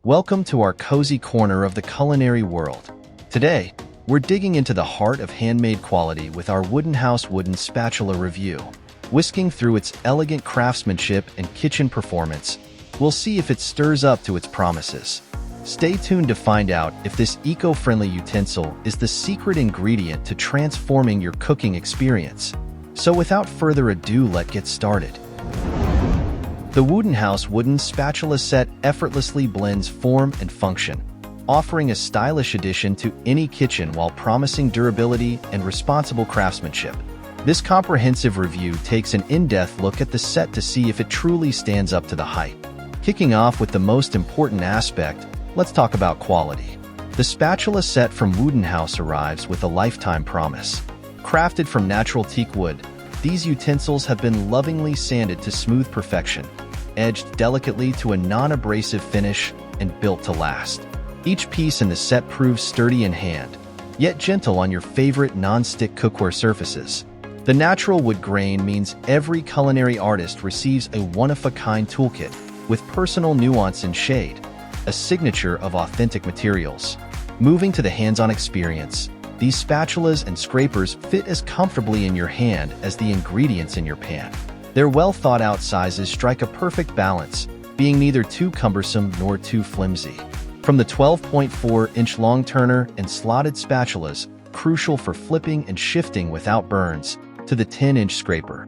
Welcome to our cozy corner of the culinary world. Today, we're digging into the heart of handmade quality with our Woodenhouse wooden spatula review. Whisking through its elegant craftsmanship and kitchen performance, we'll see if it stirs up to its promises. Stay tuned to find out if this eco-friendly utensil is the secret ingredient to transforming your cooking experience. So without further ado, let's get started. The Woodenhouse wooden spatula set effortlessly blends form and function, offering a stylish addition to any kitchen while promising durability and responsible craftsmanship. This comprehensive review takes an in-depth look at the set to see if it truly stands up to the hype. Kicking off with the most important aspect, let's talk about quality. The spatula set from Woodenhouse arrives with a lifetime promise. Crafted from natural teak wood, these utensils have been lovingly sanded to smooth perfection, edged delicately to a non-abrasive finish, and built to last. Each piece in the set proves sturdy in hand, yet gentle on your favorite non-stick cookware surfaces. The natural wood grain means every culinary artist receives a one-of-a-kind toolkit with personal nuance and shade, a signature of authentic materials. Moving to the hands-on experience, these spatulas and scrapers fit as comfortably in your hand as the ingredients in your pan. Their well-thought-out sizes strike a perfect balance, being neither too cumbersome nor too flimsy. From the 12.4-inch long turner and slotted spatulas, crucial for flipping and shifting without burns, to the 10-inch scraper.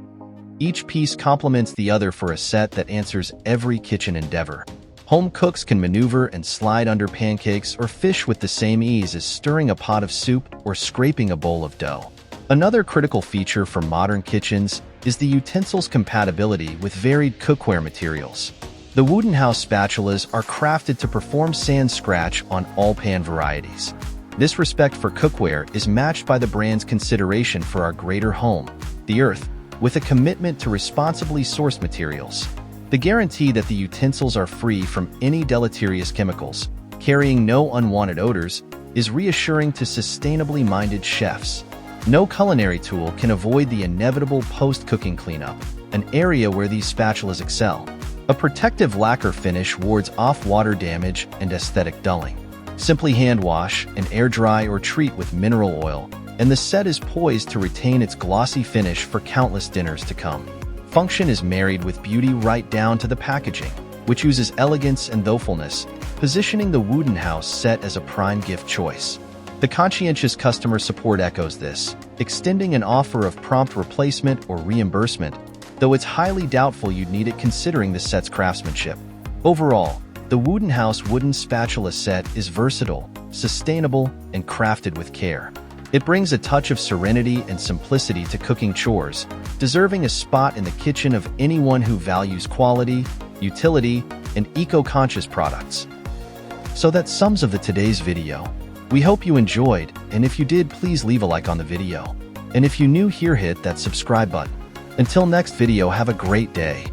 Each piece complements the other for a set that answers every kitchen endeavor. Home cooks can maneuver and slide under pancakes or fish with the same ease as stirring a pot of soup or scraping a bowl of dough. Another critical feature for modern kitchens is the utensil's compatibility with varied cookware materials. The Woodenhouse spatulas are crafted to perform sand scratch on all pan varieties. This respect for cookware is matched by the brand's consideration for our greater home, the earth, with a commitment to responsibly sourced materials. The guarantee that the utensils are free from any deleterious chemicals, carrying no unwanted odors, is reassuring to sustainably minded chefs. No culinary tool can avoid the inevitable post-cooking cleanup, an area where these spatulas excel. A protective lacquer finish wards off water damage and aesthetic dulling. Simply hand wash and air dry or treat with mineral oil, and the set is poised to retain its glossy finish for countless dinners to come. Function is married with beauty right down to the packaging, which uses elegance and thoughtfulness, positioning the Woodenhouse set as a prime gift choice. The conscientious customer support echoes this, extending an offer of prompt replacement or reimbursement, though it's highly doubtful you'd need it considering the set's craftsmanship. Overall, the Woodenhouse wooden spatula set is versatile, sustainable, and crafted with care. It brings a touch of serenity and simplicity to cooking chores, deserving a spot in the kitchen of anyone who values quality, utility, and eco-conscious products. So that sums up today's video. We hope you enjoyed, and if you did, please leave a like on the video. And if you're new here, hit that subscribe button. Until next video, have a great day.